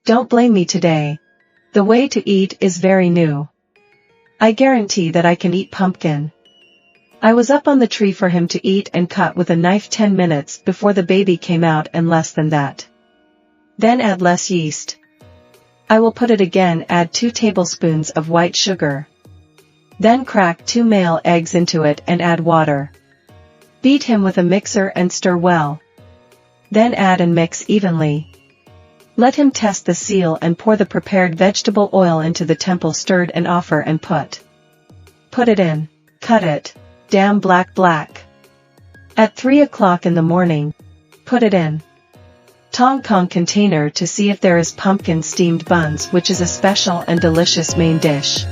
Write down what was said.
Don't blame me today. The way to eat is very new. I guarantee that I can eat pumpkin. I was up on the tree for him to eat and cut with a knife 10 minutes before the baby came out and less than that. Then add less yeast. I will put it again. Add 2 tablespoons of white sugar. Then crack 2 male eggs into it and add water. Beat him with a mixer and stir well. Then add and mix evenly. Let him test the seal and pour the prepared vegetable oil into the temple stirred and offer and put it in. Cut it. Damn black. At 3 o'clock in the morning. Put it in Tong Kong container to see if there is pumpkin steamed buns, which is a special and delicious main dish.